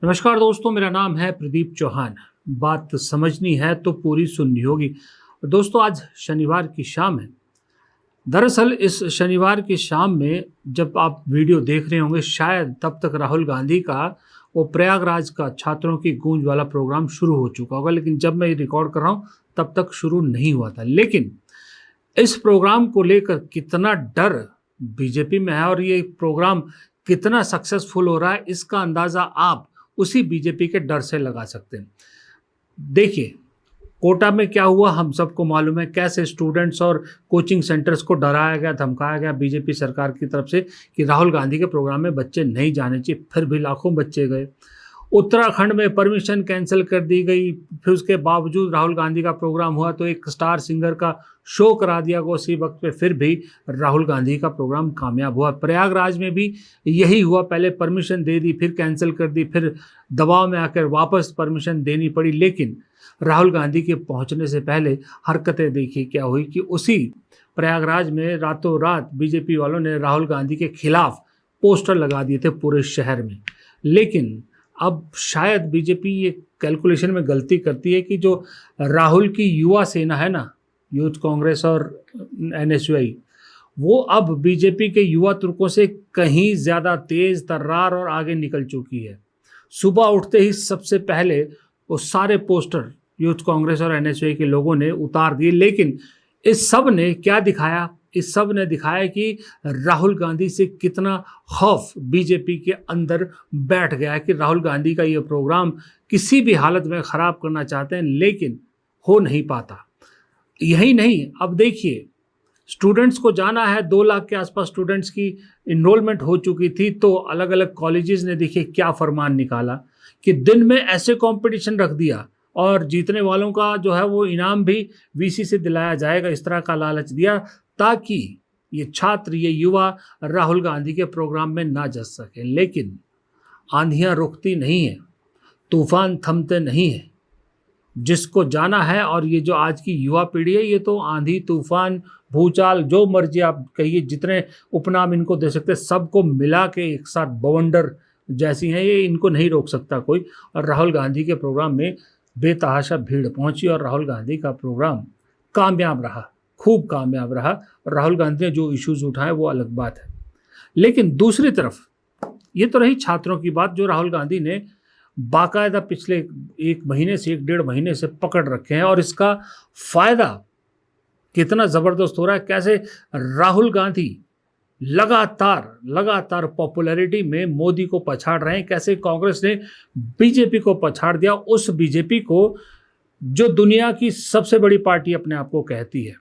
नमस्कार दोस्तों, मेरा नाम है प्रदीप चौहान। बात समझनी है तो पूरी सुननी होगी। दोस्तों, आज शनिवार की शाम है। दरअसल इस शनिवार की शाम में जब आप वीडियो देख रहे होंगे, शायद तब तक राहुल गांधी का वो प्रयागराज का छात्रों की गूंज वाला प्रोग्राम शुरू हो चुका होगा, लेकिन जब मैं ये रिकॉर्ड कर रहा हूँ तब तक शुरू नहीं हुआ था। लेकिन इस प्रोग्राम को लेकर कितना डर बीजेपी में है और ये प्रोग्राम कितना सक्सेसफुल हो रहा है, इसका अंदाज़ा आप उसी बीजेपी के डर से लगा सकते हैं। देखिए, कोटा में क्या हुआ हम सबको मालूम है। कैसे स्टूडेंट्स और कोचिंग सेंटर्स को डराया गया, धमकाया गया बीजेपी सरकार की तरफ से कि राहुल गांधी के प्रोग्राम में बच्चे नहीं जाने चाहिए, फिर भी लाखों बच्चे गए। उत्तराखंड में परमिशन कैंसिल कर दी गई, फिर उसके बावजूद राहुल गांधी का प्रोग्राम हुआ तो एक स्टार सिंगर का शो करा दिया गया उसी वक्त पे, फिर भी राहुल गांधी का प्रोग्राम कामयाब हुआ। प्रयागराज में भी यही हुआ, पहले परमिशन दे दी, फिर कैंसिल कर दी, फिर दबाव में आकर वापस परमिशन देनी पड़ी। लेकिन राहुल गांधी के पहुंचने से पहले हरकतें देखिए क्या हुई कि उसी प्रयागराज में रातों रात बीजेपी वालों ने राहुल गांधी के खिलाफ पोस्टर लगा दिए थे पूरे शहर में। लेकिन अब शायद बीजेपी ये कैलकुलेशन में गलती करती है कि जो राहुल की युवा सेना है ना, यूथ कांग्रेस और एनएसयूआई, वो अब बीजेपी के युवा तुर्कों से कहीं ज़्यादा तेज तर्रार और आगे निकल चुकी है। सुबह उठते ही सबसे पहले वो सारे पोस्टर यूथ कांग्रेस और एनएसयूआई के लोगों ने उतार दिए। लेकिन इस सब ने क्या दिखाया? इस सब ने दिखाया कि राहुल गांधी से कितना खौफ बीजेपी के अंदर बैठ गया है कि राहुल गांधी का ये प्रोग्राम किसी भी हालत में ख़राब करना चाहते हैं, लेकिन हो नहीं पाता। यही नहीं, अब देखिए स्टूडेंट्स को जाना है, 2 लाख के आसपास स्टूडेंट्स की इनरोलमेंट हो चुकी थी, तो अलग अलग कॉलेजेस ने देखिए क्या फरमान निकाला कि दिन में ऐसे कंपटीशन रख दिया और जीतने वालों का जो है वो इनाम भी वीसी से दिलाया जाएगा, इस तरह का लालच दिया ताकि ये छात्र, ये युवा राहुल गांधी के प्रोग्राम में ना जा सकें। लेकिन आंधियां रुकती नहीं है, तूफान थमते नहीं है। जिसको जाना है, और ये जो आज की युवा पीढ़ी है, ये तो आंधी, तूफान, भूचाल, जो मर्जी आप कहिए, जितने उपनाम इनको दे सकते, सबको मिला के एक साथ बवंडर जैसी हैं, ये इनको नहीं रोक सकता कोई। और राहुल गांधी के प्रोग्राम में बेतहाशा भीड़ पहुंची और राहुल गांधी का प्रोग्राम कामयाब रहा, खूब कामयाब रहा। और राहुल गांधी ने जो इश्यूज उठाए वो अलग बात है। लेकिन दूसरी तरफ ये तो रही छात्रों की बात, जो राहुल गांधी ने बाकायदा पिछले 1 महीने से 1 डेढ़ महीने से पकड़ रखे हैं। और इसका फायदा कितना ज़बरदस्त हो रहा है, कैसे राहुल गांधी लगातार पॉपुलैरिटी में मोदी को पछाड़ रहे हैं, कैसे कांग्रेस ने बीजेपी को पछाड़ दिया, उस बीजेपी को जो दुनिया की सबसे बड़ी पार्टी अपने आप को कहती है।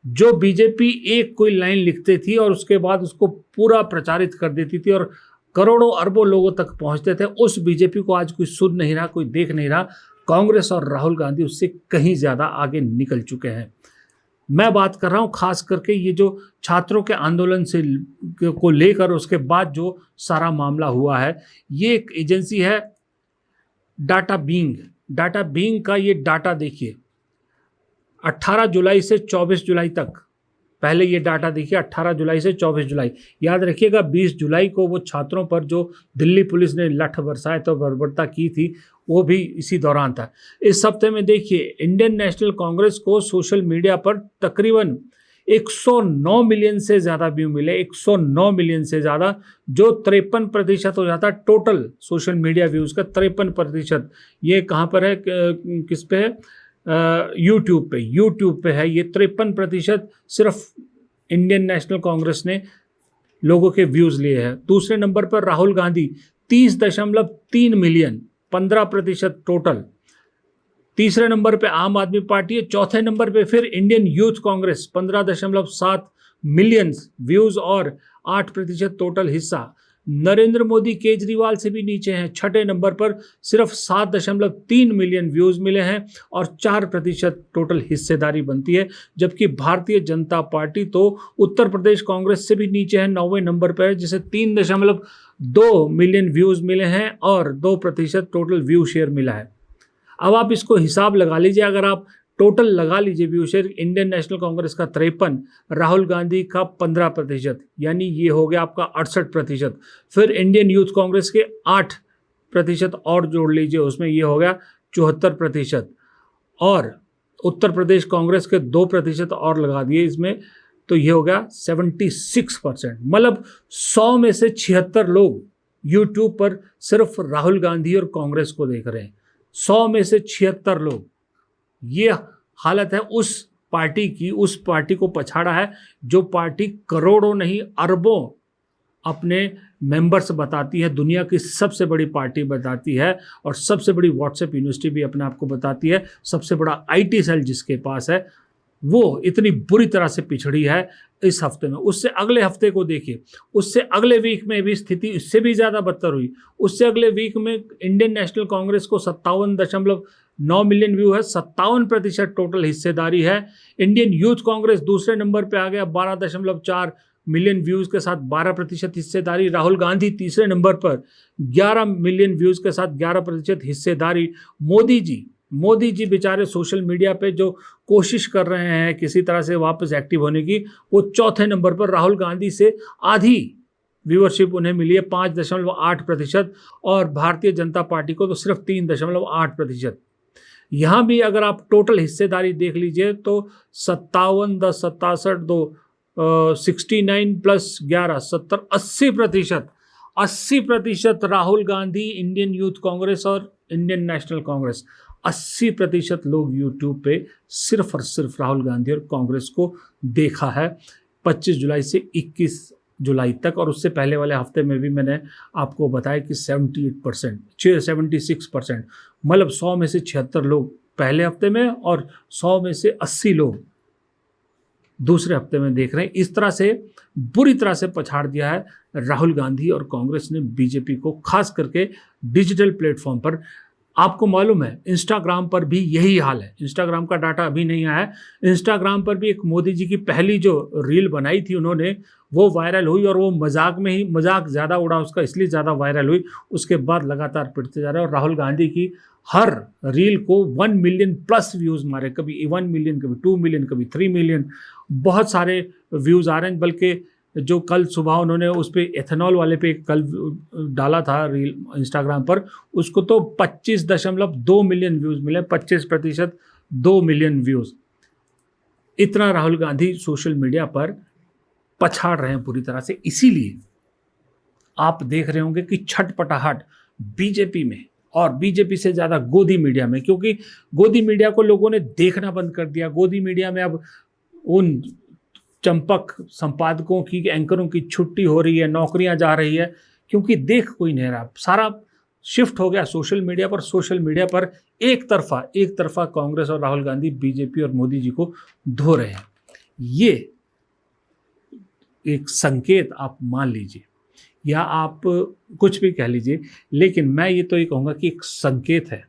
जो बीजेपी एक कोई लाइन लिखती थी और उसके बाद उसको पूरा प्रचारित कर देती थी और करोड़ों अरबों लोगों तक पहुंचते थे, उस बीजेपी को आज कोई सुन नहीं रहा, कोई देख नहीं रहा। कांग्रेस और राहुल गांधी उससे कहीं ज़्यादा आगे निकल चुके हैं। मैं बात कर रहा हूं खास करके ये जो छात्रों के आंदोलन से को लेकर उसके बाद जो सारा मामला हुआ है। ये एक एजेंसी है डाटा बीइंग का ये डाटा देखिए, 18 जुलाई से 24 जुलाई तक, पहले ये डाटा देखिए 18 जुलाई से 24 जुलाई, याद रखिएगा 20 जुलाई को वो छात्रों पर जो दिल्ली पुलिस ने लठ बरसाए तो बर्बरता की थी, वो भी इसी दौरान था। इस हफ्ते में देखिए इंडियन नेशनल कांग्रेस को सोशल मीडिया पर तकरीबन 109 मिलियन से ज़्यादा व्यू मिले, 109 मिलियन से ज़्यादा, जो 53% हो जाता है टोटल सोशल मीडिया व्यूज़ का। 53%। ये कहाँ पर है, किस पे है? यूट्यूब पे है ये। 53% सिर्फ इंडियन नेशनल कांग्रेस ने लोगों के व्यूज़ लिए हैं। दूसरे नंबर पर राहुल गांधी 30.3 मिलियन, 15% टोटल। तीसरे नंबर पे आम आदमी पार्टी है। चौथे नंबर पे फिर Indian youth Congress 15.7 million views और 8% टोटल हिस्सा। नरेंद्र मोदी केजरीवाल से भी नीचे हैं, छठे नंबर पर सिर्फ 7.3 मिलियन व्यूज़ मिले हैं और 4% टोटल हिस्सेदारी बनती है। जबकि भारतीय जनता पार्टी तो उत्तर प्रदेश कांग्रेस से भी नीचे है, 9वें नंबर पर है, जिसे 3.2 मिलियन व्यूज़ मिले हैं और 2% टोटल व्यू शेयर मिला है। अब आप इसको हिसाब लगा लीजिए, अगर आप टोटल लगा लीजिए view share, Indian national Congress का 53, राहुल गांधी का 15%, यानी ये हो गया आपका 68%। फिर इंडियन यूथ कांग्रेस के 8 प्रतिशत और जोड़ लीजिए, उसमें ये हो गया 74%। और उत्तर प्रदेश कांग्रेस के 2% और लगा दिए इसमें, तो ये हो गया 76%। मतलब 100 में से 76 लोग यूट्यूब पर सिर्फ राहुल गांधी और कांग्रेस को देख रहे हैं। 100 में से 76 लोग। ये हालत है उस पार्टी की, उस पार्टी को पछाड़ा है जो पार्टी करोड़ों नहीं अरबों अपने मेंबर्स बताती है, दुनिया की सबसे बड़ी पार्टी बताती है, और सबसे बड़ी व्हाट्सएप यूनिवर्सिटी भी अपने आप को बताती है, सबसे बड़ा आईटी सेल जिसके पास है, वो इतनी बुरी तरह से पिछड़ी है इस हफ्ते में। उससे अगले हफ्ते को देखिए, उससे अगले वीक में भी स्थिति इससे भी ज़्यादा बदतर हुई। उससे अगले वीक में इंडियन नेशनल कांग्रेस को 57.9 मिलियन व्यू है, 57% टोटल हिस्सेदारी है। इंडियन यूथ कांग्रेस दूसरे नंबर पे आ गया 12.4 मिलियन व्यूज़ के साथ 12% हिस्सेदारी। राहुल गांधी तीसरे नंबर पर 11 मिलियन व्यूज़ के साथ 11% हिस्सेदारी। मोदी जी बेचारे सोशल मीडिया पे जो कोशिश कर रहे हैं किसी तरह से वापस एक्टिव होने की, वो चौथे नंबर पर, राहुल गांधी से आधी व्यूअरशिप उन्हें मिली है 5.8%, और भारतीय जनता पार्टी को तो सिर्फ 3.8%। यहाँ भी अगर आप टोटल हिस्सेदारी देख लीजिए तो 57, 10, 67, 2, 69 plus 11, 70, 80%। 80% Rahul Gandhi, Indian youth Congress और इंडियन नेशनल कांग्रेस, 80% लोग यूट्यूब पे सिर्फ और सिर्फ राहुल गांधी और कांग्रेस को देखा है 25 जुलाई से 21 जुलाई तक। और उससे पहले वाले हफ्ते में भी मैंने आपको बताया कि 78%, 76%, मतलब 100 में से 76 लोग पहले हफ्ते में और 100 में से 80 लोग दूसरे हफ्ते में देख रहे हैं। इस तरह से बुरी तरह से पछाड़ दिया है राहुल गांधी और कांग्रेस ने बीजेपी को, खास करके डिजिटल प्लेटफॉर्म पर। आपको मालूम है इंस्टाग्राम पर भी यही हाल है। इंस्टाग्राम का डाटा अभी नहीं आया है। इंस्टाग्राम पर भी एक मोदी जी की पहली जो रील बनाई थी उन्होंने, वो वायरल हुई, और वो मजाक में ही, मजाक ज़्यादा उड़ा उसका, इसलिए ज़्यादा वायरल हुई। उसके बाद लगातार पिटते जा रहे हैं, और राहुल गांधी की हर रील को 1 मिलियन प्लस व्यूज़ मारे, कभी 1 मिलियन, कभी 2 मिलियन, कभी 3 मिलियन, बहुत सारे व्यूज़ आ रहे हैं। बल्कि जो कल सुबह उन्होंने उस पर एथेनॉल वाले पे कल डाला था रील इंस्टाग्राम पर, उसको तो 25.2 मिलियन व्यूज़ मिले, 25%, 2 मिलियन व्यूज़। इतना राहुल गांधी सोशल मीडिया पर पछाड़ रहे हैं पूरी तरह से। इसीलिए आप देख रहे होंगे कि छटपटाहट बीजेपी में, और बीजेपी से ज़्यादा गोदी मीडिया में, क्योंकि गोदी मीडिया को लोगों ने देखना बंद कर दिया। गोदी मीडिया में अब उन चंपक संपादकों की, एंकरों की छुट्टी हो रही है, नौकरियां जा रही है, क्योंकि देख कोई नहीं रहा। सारा शिफ्ट हो गया सोशल मीडिया पर। सोशल मीडिया पर एक तरफा कांग्रेस और राहुल गांधी बीजेपी और मोदी जी को धो रहे हैं। ये एक संकेत आप मान लीजिए, या आप कुछ भी कह लीजिए, लेकिन मैं ये तो ये कहूँगा कि एक संकेत है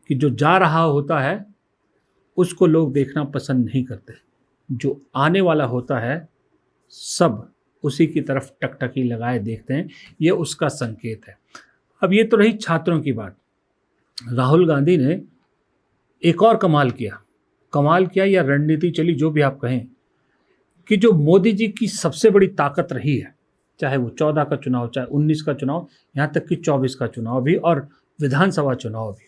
कि जो जा रहा होता है उसको लोग देखना पसंद नहीं करते, जो आने वाला होता है सब उसी की तरफ टकटकी लगाए देखते हैं। ये उसका संकेत है। अब ये तो रही छात्रों की बात। राहुल गांधी ने एक और कमाल किया या रणनीति चली, जो भी आप कहें, कि जो मोदी जी की सबसे बड़ी ताकत रही है, चाहे वो 14 का चुनाव, चाहे 19 का चुनाव, यहाँ तक कि 24 का चुनाव भी और विधानसभा चुनाव भी,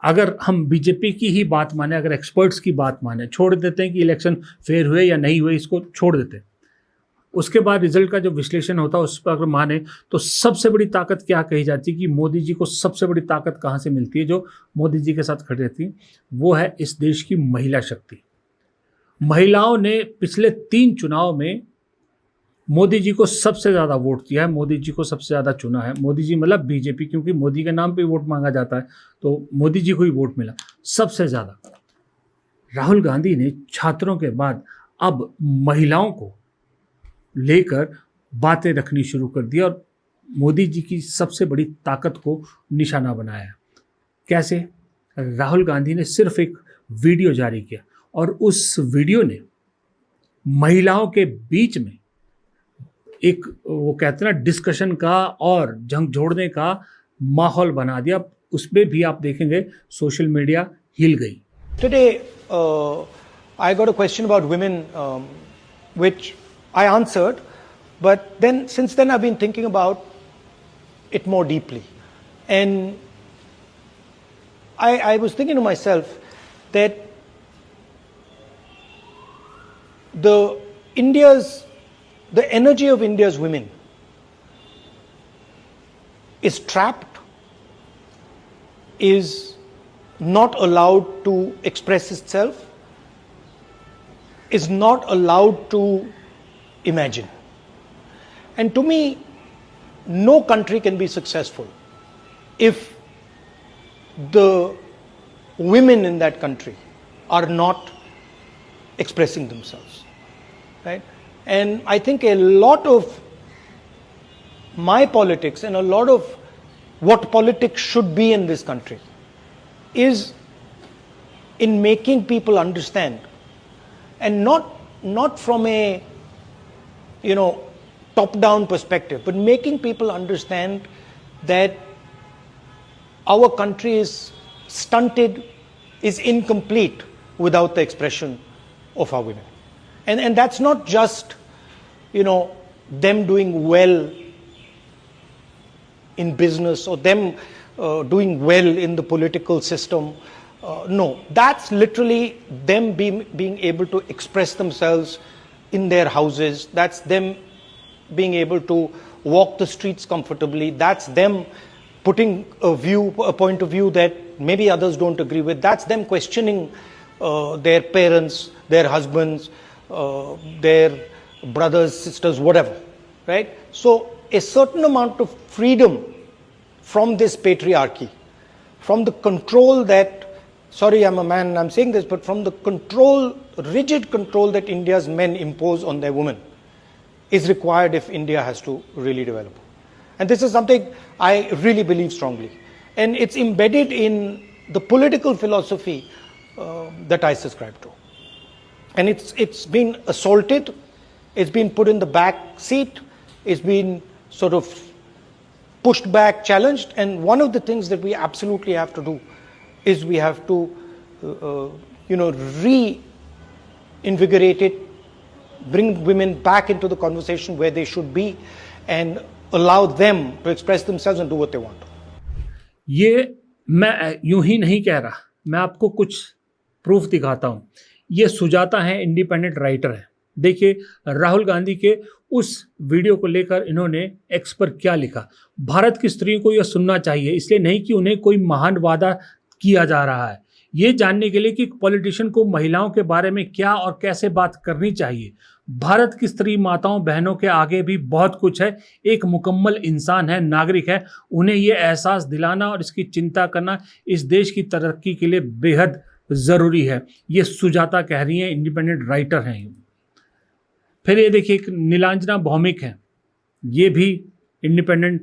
अगर हम बीजेपी की ही बात माने, अगर एक्सपर्ट्स की बात माने, छोड़ देते हैं कि इलेक्शन फेयर हुए या नहीं हुए, इसको छोड़ देते हैं, उसके बाद रिजल्ट का जो विश्लेषण होता है उस पर अगर माने, तो सबसे बड़ी ताकत क्या कही जाती है, कि मोदी जी को सबसे बड़ी ताकत कहाँ से मिलती है, जो मोदी जी के साथ खड़ी रहती है, वो है इस देश की महिला शक्ति। महिलाओं ने पिछले 3 चुनाव में मोदी जी को सबसे ज़्यादा वोट दिया है, मोदी जी को सबसे ज़्यादा चुना है। मोदी जी मतलब बीजेपी, क्योंकि मोदी के नाम पे वोट मांगा जाता है, तो मोदी जी को ही वोट मिला सबसे ज़्यादा। राहुल गांधी ने छात्रों के बाद अब महिलाओं को लेकर बातें रखनी शुरू कर दी और मोदी जी की सबसे बड़ी ताकत को निशाना बनाया। कैसे? राहुल गांधी ने सिर्फ एक वीडियो जारी किया और उस वीडियो ने महिलाओं के बीच में एक, वो कहते हैं ना, डिस्कशन का और झंझोड़ने का माहौल बना दिया। उसमें भी आप देखेंगे सोशल मीडिया हिल गई। Today, I got a question about women, which I answered, but then since then I've been thinking about it more deeply. And I was thinking to myself that the energy of India's women is trapped, is not allowed to express itself, is not allowed to imagine. And to me, no country can be successful if the women in that country are not expressing themselves, right? And I think a lot of my politics and a lot of what politics should be in this country is in making people understand, and not from a top-down perspective, but making people understand that our country is stunted, is incomplete without the expression of our women. And that's not just, them doing well in business or them doing well in the political system. No, that's literally them being able to express themselves in their houses. That's them being able to walk the streets comfortably. That's them putting a point of view that maybe others don't agree with. That's them questioning their parents, their husbands, their brothers, sisters, whatever, right? So a certain amount of freedom from this patriarchy, from the control that, sorry, I'm a man and I'm saying this, but from the control, rigid control that India's men impose on their women is required if India has to really develop. And this is something I really believe strongly. And it's embedded in the political philosophy that I subscribe to. And it's been assaulted, it's been put in the back seat, it's been sort of pushed back, challenged. And one of the things that we absolutely have to do is we have to, reinvigorate it, bring women back into the conversation where they should be, and allow them to express themselves and do what they want. ये मैं यूं ही नहीं कह रहा, मैं आपको कुछ proof दिखाता हूं। ये सुजाता है, इंडिपेंडेंट राइटर है। देखिए राहुल गांधी के उस वीडियो को लेकर इन्होंने एक्स पर क्या लिखा। भारत की स्त्रियों को यह सुनना चाहिए, इसलिए नहीं कि उन्हें कोई महान वादा किया जा रहा है, ये जानने के लिए कि पॉलिटिशियन को महिलाओं के बारे में क्या और कैसे बात करनी चाहिए। भारत की स्त्री माताओं बहनों के आगे भी बहुत कुछ है, एक मुकम्मल इंसान है, नागरिक है। उन्हें ये एहसास दिलाना और इसकी चिंता करना इस देश की तरक्की के लिए बेहद ज़रूरी है। ये सुजाता कह रही हैं, इंडिपेंडेंट राइटर हैं। फिर ये देखिए एक नीलांजना भौमिक हैं, ये भी इंडिपेंडेंट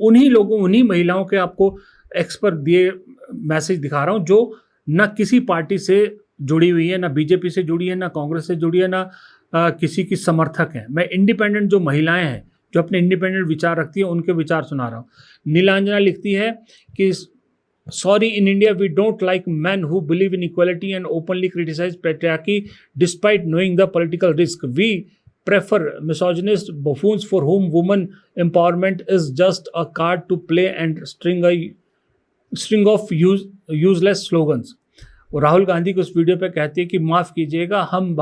उन्हीं महिलाओं के आपको एक्स पर दिए मैसेज दिखा रहा हूँ जो न किसी पार्टी से जुड़ी हुई है, ना बीजेपी से जुड़ी है, ना कांग्रेस से जुड़ी है, ना किसी की समर्थक है। मैं इंडिपेंडेंट जो महिलाएं हैं जो अपने इंडिपेंडेंट विचार रखती हैं उनके विचार सुना रहा हूँ। नीलांजना लिखती है कि sorry, in India we don't like men who believe in equality and openly criticize patriarchy despite knowing the political risk. We prefer misogynist buffoons for whom woman empowerment is just a card to play and string of useless slogans. वो राहुल गांधी को उस video पे कहती है कि माफ़ कीजिएगा, हम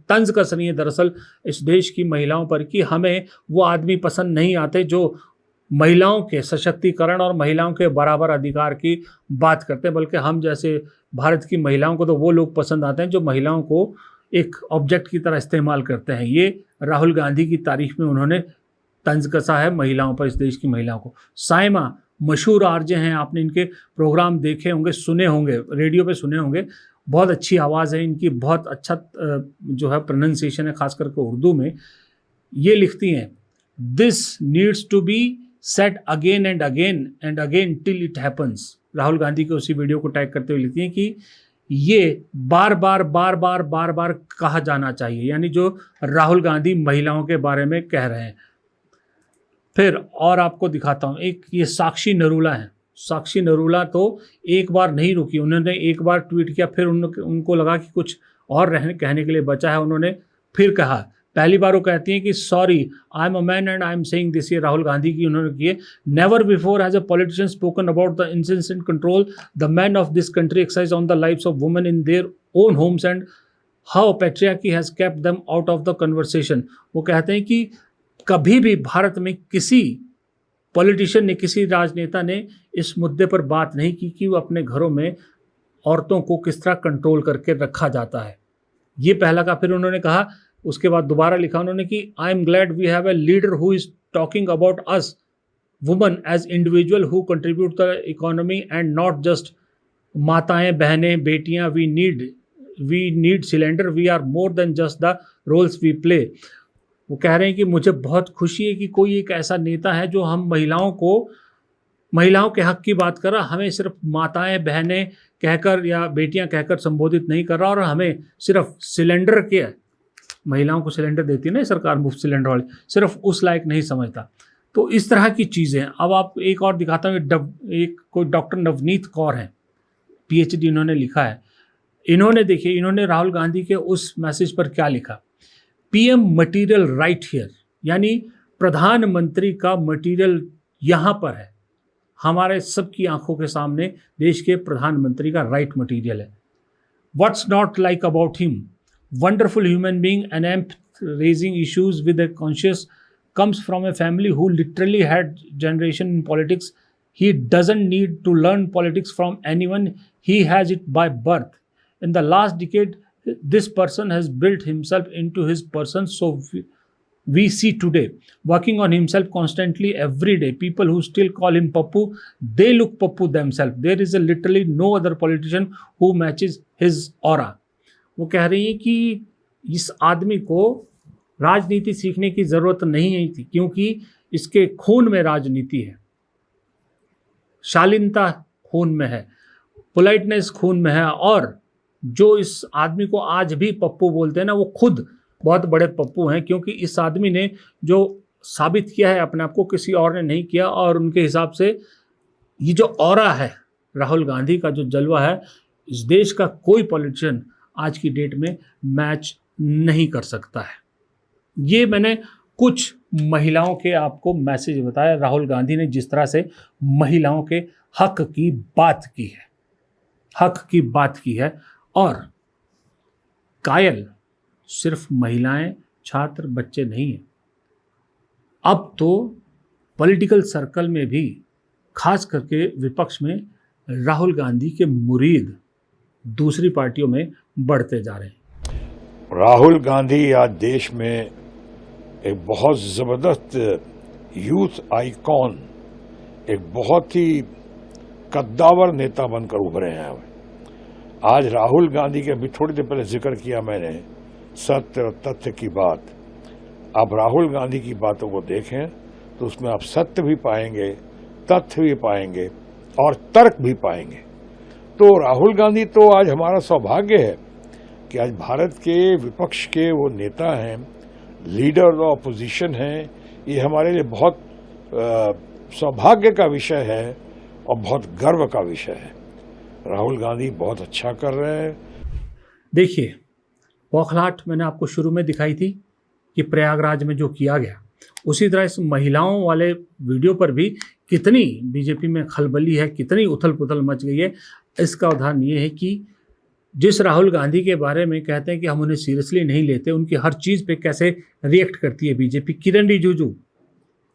तंज कस रही है दरअसल इस देश की महिलाओं पर कि हमें वो आदमी पसंद नहीं आते जो महिलाओं के सशक्तिकरण और महिलाओं के बराबर अधिकार की बात करते हैं, बल्कि हम जैसे भारत की महिलाओं को तो वो लोग पसंद आते हैं जो महिलाओं को एक ऑब्जेक्ट की तरह इस्तेमाल करते हैं। ये राहुल गांधी की तारीफ में उन्होंने तंज कसा है महिलाओं पर, इस देश की महिलाओं को। साइमा मशहूर आरजे हैं, आपने इनके प्रोग्राम देखे होंगे, सुने होंगे, रेडियो पे सुने होंगे। बहुत अच्छी आवाज़ है इनकी, बहुत अच्छा जो है प्रोनाउंसिएशन है, खास करके उर्दू में। ये लिखती हैं, this needs to be set again and again till it happens. Rahul Gandhi के उसी वीडियो को टैग करते हुए लिखती हैं कि ये बार बार कहा जाना चाहिए, यानी जो राहुल गांधी महिलाओं के बारे में कह रहे हैं। फिर और आपको दिखाता हूँ, एक ये साक्षी नरूला है। साक्षी नरूला तो एक बार नहीं रुकी, उन्होंने एक बार ट्वीट किया, फिर उनको लगा कि कुछ और कहने के लिए बचा है, उन्होंने फिर कहा पहली बार वो कहती हैं कि sorry I am a man and I am saying this, ये राहुल गांधी की उन्होंने की है। Never before has a politician spoken about the incessant control the man of this country exercise on the lives of women in their own homes and how patriarchy has kept them out of the conversation. वो कहते हैं कि कभी भी भारत में किसी politician ने, किसी राजनेता ने इस मुद्दे पर बात नहीं की कि वो अपने घरों में औरतों को किस तरह कंट्रोल करके रखा जाता है। ये पहला का। फिर उन्होंने कहा, उसके बाद दोबारा लिखा उन्होंने कि I am glad we have a leader who is talking about us woman as individual who contribute the economy and not just माताएं, बहनें, बेटियां। We need cylinder, we are more than just the roles we play. वो कह रहे हैं कि मुझे बहुत खुशी है कि कोई एक ऐसा नेता है जो हम महिलाओं के हक की बात कर रहा, हमें सिर्फ माताएं, बहनें कहकर या बेटियां कहकर संबोधित नहीं कर रहा, और हमें सिर्फ सिलेंडर के, महिलाओं को सिलेंडर देती है ना सरकार, मुफ्त सिलेंडर वाले, सिर्फ उस लायक नहीं समझता। तो इस तरह की चीज़ें। अब आप एक और दिखाता हूँ, एक कोई डॉक्टर नवनीत कौर हैं, PhD इन्होंने लिखा है। इन्होंने देखिए, इन्होंने राहुल गांधी के उस मैसेज पर क्या लिखा, PM मटीरियल राइट हियर, यानी प्रधानमंत्री का मटीरियल यहाँ पर है, हमारे सबकी आंखों के सामने देश के प्रधानमंत्री का राइट मटीरियल है। What's not like about him, wonderful human being an amp raising issues with a conscious, comes from a family who literally had generation in politics. He doesn't need to learn politics from anyone. He has it by birth. In the last decade, this person has built himself into his person. So we see today, working on himself constantly every day. People who still call him Pappu, they look Pappu themselves. There is literally no other politician who matches his aura. वो कह रही हैं कि इस आदमी को राजनीति सीखने की ज़रूरत नहीं थी, क्योंकि इसके खून में राजनीति है, शालीनता खून में है, पोलाइटनेस खून में है। और जो इस आदमी को आज भी पप्पू बोलते हैं ना, वो खुद बहुत बड़े पप्पू हैं, क्योंकि इस आदमी ने जो साबित किया है अपने आप को, किसी और ने नहीं किया। और उनके हिसाब से ये जो ऑरा है राहुल गांधी का, जो जलवा है, इस देश का कोई पॉलिटिशियन आज की डेट में मैच नहीं कर सकता है। ये मैंने कुछ महिलाओं के आपको मैसेज बताया। राहुल गांधी ने जिस तरह से महिलाओं के हक की बात की है, हक की बात की है। और कायल सिर्फ महिलाएं, छात्र, बच्चे नहीं हैं। अब तो पॉलिटिकल सर्कल में भी, खास करके विपक्ष में, राहुल गांधी के मुरीद दूसरी पार्टियों में बढ़ते जा रहे हैं। राहुल गांधी आज देश में एक बहुत जबरदस्त यूथ आइकॉन, एक बहुत ही कद्दावर नेता बनकर उभरे हैं। आज राहुल गांधी के अभी थोड़ी देर पहले जिक्र किया मैंने सत्य और तथ्य की बात। आप राहुल गांधी की बातों को देखें तो उसमें आप सत्य भी पाएंगे, तथ्य भी पाएंगे और तर्क भी पाएंगे। तो राहुल गांधी तो आज हमारा सौभाग्य है कि आज भारत के विपक्ष के वो नेता हैं, लीडर ऑफ ऑपोजिशन हैं। ये हमारे लिए बहुत सौभाग्य का विषय है और बहुत गर्व का विषय है। राहुल गांधी बहुत अच्छा कर रहे हैं। देखिए, बौखलाहट मैंने आपको शुरू में दिखाई थी कि प्रयागराज में जो किया गया, उसी तरह इस महिलाओं वाले वीडियो पर भी कितनी बीजेपी में खलबली है, कितनी उथल पुथल मच गई है। इसका उदाहरण ये है कि जिस राहुल गांधी के बारे में कहते हैं कि हम उन्हें सीरियसली नहीं लेते, उनकी हर चीज़ पे कैसे रिएक्ट करती है बीजेपी। किरण रिजिजू,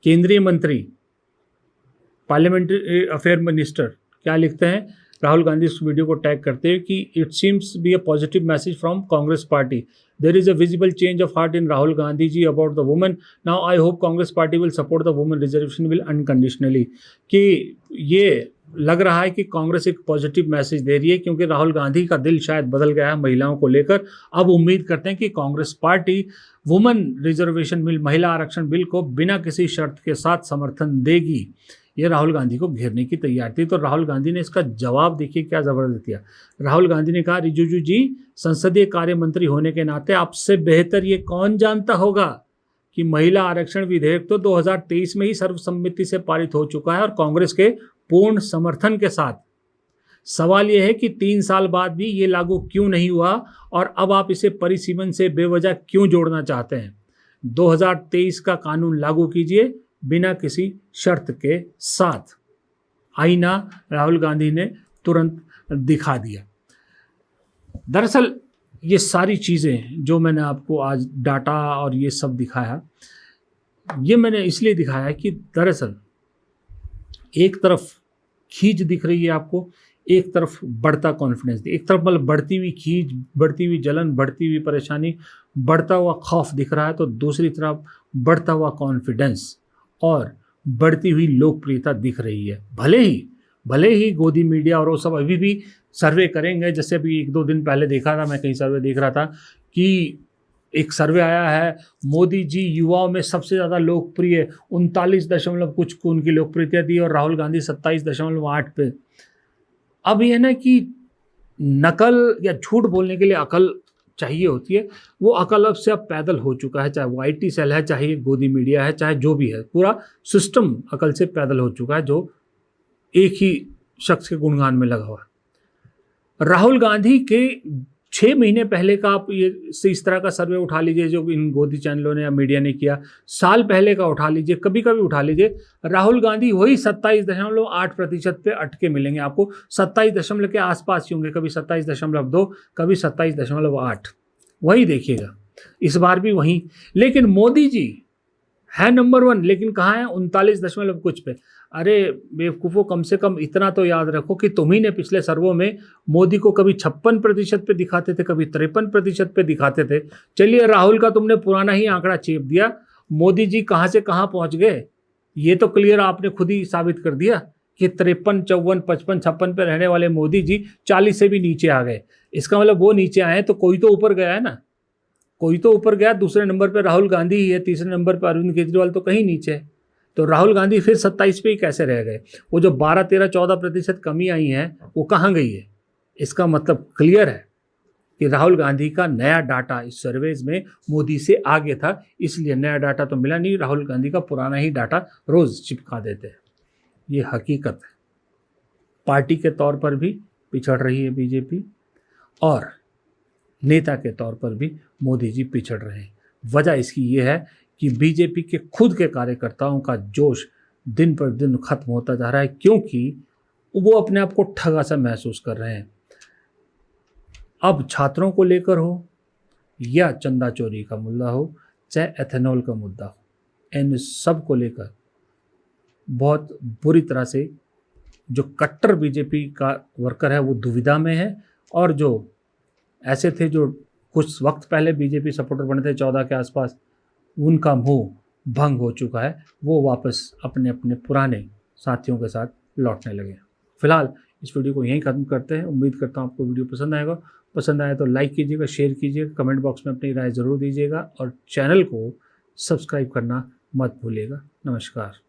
केंद्रीय मंत्री, पार्लियामेंट्री अफेयर मिनिस्टर, क्या लिखते हैं राहुल गांधी इस वीडियो को टैग करते हैं कि it seems be a positive message from Congress party. There is a visible change of heart in Rahul Gandhi ji about the women. Now I hope Congress party will support the women reservation bill unconditionally. कि ये लग रहा है कि कांग्रेस एक पॉजिटिव मैसेज दे रही है, क्योंकि राहुल गांधी का दिल शायद बदल गया है महिलाओं को लेकर। अब उम्मीद करते हैं कि Congress party women reservation bill, महिला आरक्षण बिल को बिना किसी शर्त के साथ समर्थन देगी। ये राहुल गांधी को घेरने की तैयार थी। तो राहुल गांधी ने इसका जवाब देखिए क्या ज़बरदस्त दिया। राहुल गांधी ने कहा, रिजिजू जी, संसदीय कार्य मंत्री होने के नाते आपसे बेहतर ये कौन जानता होगा कि महिला आरक्षण विधेयक तो 2023 में ही सर्वसम्मति से पारित हो चुका है और कांग्रेस के पूर्ण समर्थन के साथ। सवाल यह है कि 3 साल बाद भी ये लागू क्यों नहीं हुआ और अब आप इसे परिसीमन से बेवजह क्यों जोड़ना चाहते हैं। 2023 का कानून लागू कीजिए बिना किसी शर्त के साथ। आईना राहुल गांधी ने तुरंत दिखा दिया। दरअसल ये सारी चीज़ें जो मैंने आपको आज डाटा और ये सब दिखाया, ये मैंने इसलिए दिखाया कि दरअसल एक तरफ खींच दिख रही है आपको, एक तरफ बढ़ता कॉन्फिडेंस, एक तरफ मतलब बढ़ती हुई खींच, बढ़ती हुई जलन, बढ़ती हुई परेशानी, बढ़ता हुआ खौफ दिख रहा है, तो दूसरी तरफ बढ़ता हुआ कॉन्फिडेंस और बढ़ती हुई लोकप्रियता दिख रही है। भले ही गोदी मीडिया और वो सब अभी भी सर्वे करेंगे। जैसे अभी 1-2 दिन पहले देखा था, मैं कहीं सर्वे देख रहा था कि एक सर्वे आया है, मोदी जी युवाओं में सबसे ज़्यादा लोकप्रिय, 39 दशमलव कुछ को उनकी लोकप्रियता दी और राहुल गांधी 27.8 पे। अब ये ना कि नकल या झूठ बोलने के लिए अकल चाहिए होती है, वो अकल अब से अब पैदल हो चुका है, चाहे वो IT सेल है, चाहे गोदी मीडिया है, चाहे जो भी है, पूरा सिस्टम अकल से पैदल हो चुका है, जो एक ही शख्स के गुणगान में लगा हुआ। राहुल गांधी के 6 महीने पहले का आप ये इस तरह का सर्वे उठा लीजिए जो इन गोदी चैनलों ने या मीडिया ने किया, साल पहले का उठा लीजिए, कभी कभी उठा लीजिए, राहुल गांधी वही 27.8% पे अटके मिलेंगे आपको। 27 दशमलव के आसपास ही होंगे, कभी 27.2, कभी 27.8, वही देखिएगा। इस बार भी वही। लेकिन मोदी जी है नंबर 1, लेकिन कहाँ है? 39 दशमलव कुछ पे। अरे बेवकूफ़ों, कम से कम इतना तो याद रखो कि तुम ही ने पिछले सर्वों में मोदी को कभी 56% पे दिखाते थे, कभी 53% पे दिखाते थे। चलिए, राहुल का तुमने पुराना ही आंकड़ा चेप दिया, मोदी जी कहाँ से कहाँ पहुँच गए ये तो क्लियर आपने खुद ही साबित कर दिया कि 53, 54, 55, 56 पे रहने वाले मोदी जी 40 से भी नीचे आ गए। इसका मतलब वो नीचे आए तो कोई तो ऊपर गया है ना, कोई तो ऊपर गया। दूसरे नंबर पर राहुल गांधी ही है, तीसरे नंबर पर अरविंद केजरीवाल तो कहीं नीचे है। तो राहुल गांधी फिर 27 पे ही कैसे रह गए? वो जो 12, 13, 14% कमी आई है वो कहाँ गई है? इसका मतलब क्लियर है कि राहुल गांधी का नया डाटा इस सर्वेज में मोदी से आगे था, इसलिए नया डाटा तो मिला नहीं, राहुल गांधी का पुराना ही डाटा रोज़ चिपका देते हैं। ये हकीकत है। पार्टी के तौर पर भी पिछड़ रही है बीजेपी और नेता के तौर पर भी मोदी जी पिछड़ रहे हैं। वजह इसकी ये है कि बीजेपी के खुद के कार्यकर्ताओं का जोश दिन पर दिन खत्म होता जा रहा है, क्योंकि वो अपने आप को ठगा सा महसूस कर रहे हैं। अब छात्रों को लेकर हो या चंदा चोरी का मुद्दा हो, चाहे एथेनॉल का मुद्दा हो, इन सब को लेकर बहुत बुरी तरह से जो कट्टर बीजेपी का वर्कर है वो दुविधा में है, और जो ऐसे थे जो कुछ वक्त पहले बीजेपी सपोर्टर बने थे 14 के आसपास, उनका मोह भंग हो चुका है, वो वापस अपने अपने पुराने साथियों के साथ लौटने लगे। फिलहाल इस वीडियो को यहीं ख़त्म करते हैं। उम्मीद करता हूँ आपको वीडियो पसंद आएगा। पसंद आया तो लाइक कीजिएगा, शेयर कीजिएगा, कमेंट बॉक्स में अपनी राय ज़रूर दीजिएगा और चैनल को सब्सक्राइब करना मत भूलिएगा। नमस्कार।